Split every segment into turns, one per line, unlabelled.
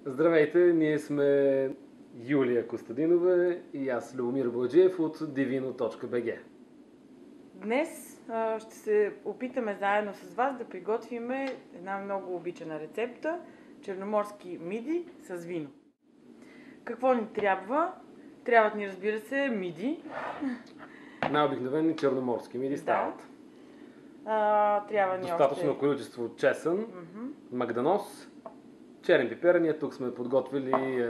Здравейте, ние сме Юлия Костадинова и аз Любомир Балджиев от divino.bg.
Днес ще се опитаме заедно с вас да приготвим една много обичана рецепта – черноморски миди с вино. Какво ни трябва? Трябват ни, разбира се, миди.
Най-обикновени черноморски миди стават.
Трябва ни
Достатъчно
още...
количество чесън, магданос, черен пипер. Ние тук сме подготвили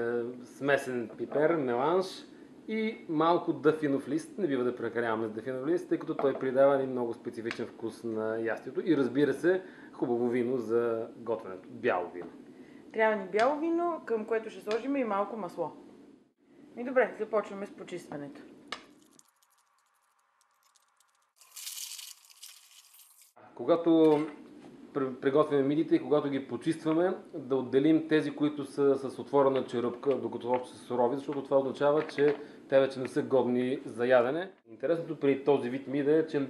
смесен пипер, меланж и малко дафинов лист. Не бива да прекаляваме с дафинов лист, тъй като той придава един много специфичен вкус на ястието. И разбира се, хубаво вино за готвенето. Бяло вино.
Трябва ни бяло вино, към което ще сложим и малко масло. И добре, започваме с почистването.
Когато приготвяме мидите и когато ги почистваме, да отделим тези, които са с отворена черупка, докато още са сурови, защото това означава, че те вече не са годни за ядене. Интересното при този вид мида е, че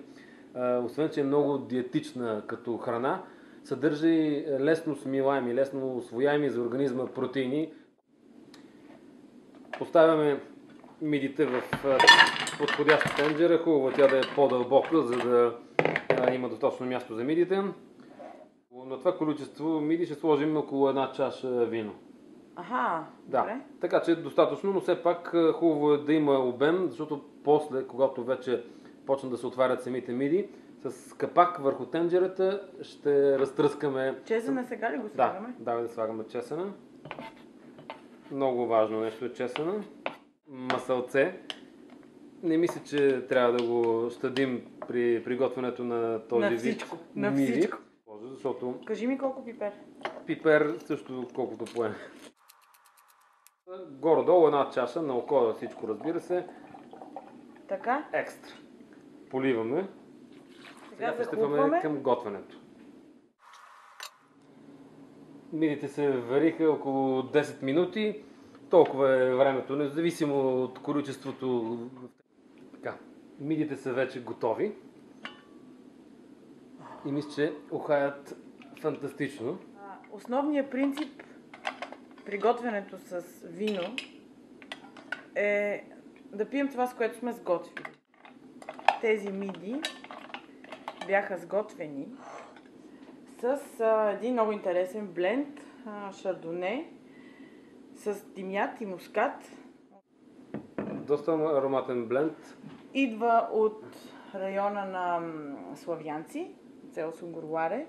освен, че е много диетична като храна, съдържа и лесно смилаеми, лесно усвояеми за организма протеини. Поставяме мидите в подходяща тенджера, хубаво тя да е по-дълбока, за да има достатъчно място за мидите. На това количество миди ще сложим около една чаша вино.
Аха,
да.
Добре.
Така че е достатъчно, но все пак хубаво е да има обем, защото после, когато вече почнат да се отварят самите миди, с капак върху тенджерата ще разтръскаме...
Чесъна сега ли го слагаме?
Да, слагаме чесъна. Много важно нещо е чесъна. Масълце. Не мисля, че трябва да го щадим при приготвянето на този вид миди.
Всичко.
Защото...
Кажи ми колко пипер.
Пипер също колкото поеме. Горе-долу една чаша, на око всичко, разбира се.
Така.
Екстра. Поливаме.
Сега
пристъпваме към готвенето. Мидите се вариха около 10 минути. Толкова е времето, независимо от количеството. Така. Мидите са вече готови. И мисля, че ухаят фантастично.
Основният принцип при готвенето с вино е да пием това, с което сме сготвили. Тези миди бяха сготвени с един много интересен бленд шардоне с тимят и мускат.
Доста ароматен бленд.
Идва от района на славянци, село Сунгурларе.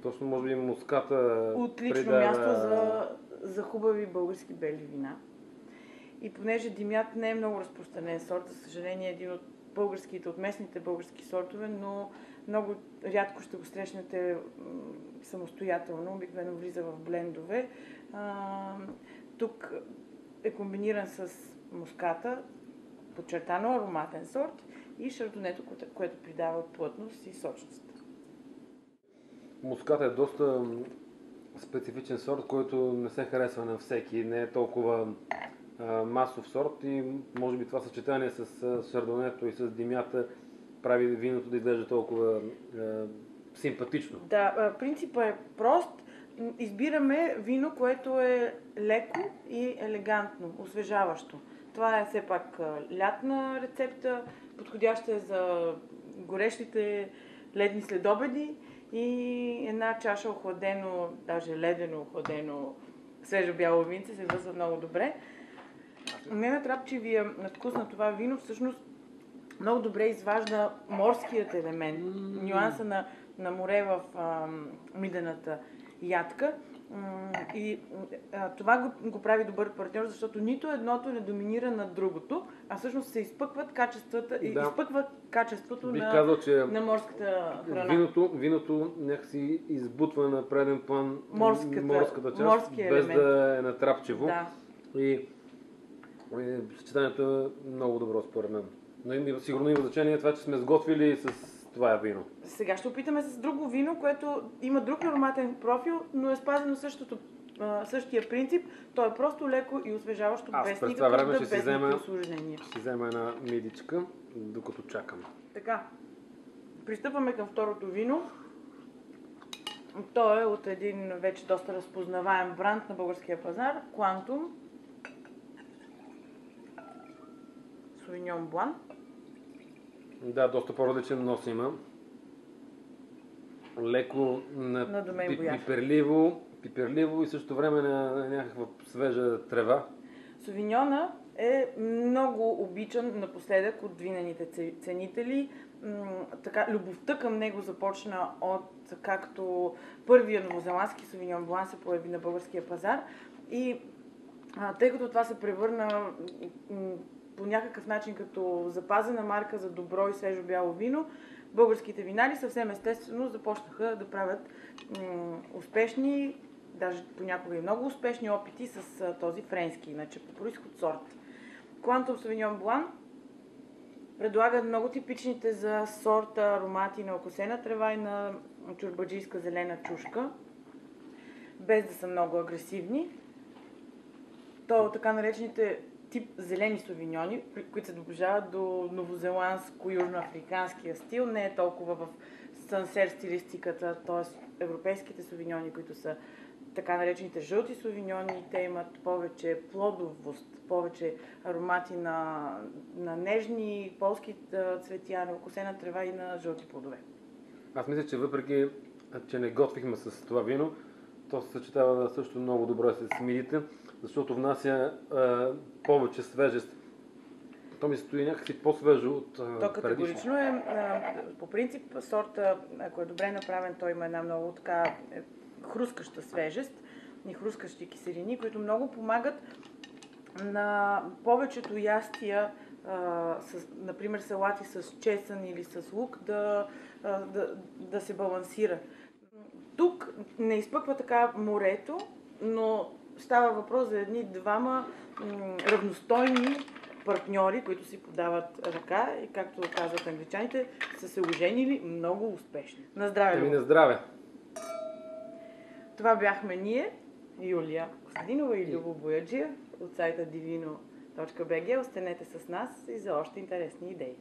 Точно може би муската...
Отлично място за хубави български бели вина. И понеже димят не е много разпространен сорт, за съжаление е един от българските, от местните български сортове, но много рядко ще го срещнете самостоятелно, обикновено влиза в блендове. Тук е комбиниран с муската, подчертано ароматен сорт, и шардонето, което придава плътност и сочност.
Муската е доста специфичен сорт, който не се харесва на всеки, не е толкова масов сорт и може би това съчетание с шардонето и с димята прави виното да изглежда толкова симпатично.
Да, принципът е прост. Избираме вино, което е леко и елегантно, освежаващо. Това е все пак лятна рецепта, подходяща е за горещите ледни следобеди и една чаша охладено, даже ледено охладено свежо бяло винце се връзва много добре. Ненатрапчивия вкус на това вино всъщност много добре изважда морският елемент, нюанса на море в мидената ядка. И това го прави добър партньор, защото нито едното не доминира над другото, а всъщност се изпъкват качествата, изпъква качеството на морската храна.
Виното някакси избутва на преден план морската част, без да е натрапчиво.
Да.
И съчетанието е много добро според мен. Но сигурно има значение това, че сме сготвили с това вино.
Сега ще опитаме с друго вино, което има друг ароматен профил, но е спазено същия принцип. То е просто леко и освежаващо, без никакъв да, без никакви осложнения.
Ще си взема една мидичка, докато чакам.
Така, пристъпваме към второто вино. Той е от един вече доста разпознаваем бранд на българския пазар, Quantum Sauvignon Blanc.
Да, доста по-различен нос има. Леко пиперливо и също време на някаква свежа трева.
Совиньона е много обичан напоследък от винените ценители. Така, любовта към него започна от както първия новозеландски Sauvignon Blanc се появи на българския пазар и тъй като това се превърна по някакъв начин като запазена марка за добро и свежо бяло вино, българските винари съвсем естествено започнаха да правят успешни, даже понякога и много успешни опити с този френски, иначе по происход сорт. Quantum Sauvignon Blanc предлага много типичните за сорта аромати на окосена трева и на чорбаджийска зелена чушка, без да са много агресивни. То е така наречените тип зелени совиньони, които се доближават до новозеландско-южноафриканския стил, не е толкова в сансер стилистиката, т.е. европейските совиньони, които са така наречените жълти совиньони, те имат повече плодовост, повече аромати на нежни полски цветя, на окосена трева и на жълти плодове.
Аз мисля, че въпреки, че не готвихме с това вино, то се съчетава също много добре с мидите, защото внася повече свежест. То ми стои някакси по-свежо от
То категорично е. По принцип, сорта, ако е добре направен, той има една много така хрускаща свежест и хрускащи киселини, които много помагат на повечето ястия, например салати с чесън или с лук, да се балансира. Тук не изпъква така морето, но става въпрос за едни-двама равностойни партньори, които си подават ръка и, както казват англичаните, са се оженили много успешно. На здраве!
На здраве!
Това бяхме ние, Юлия Костадинова и Любо Бояджия от сайта divino.bg. Останете с нас и за още интересни идеи.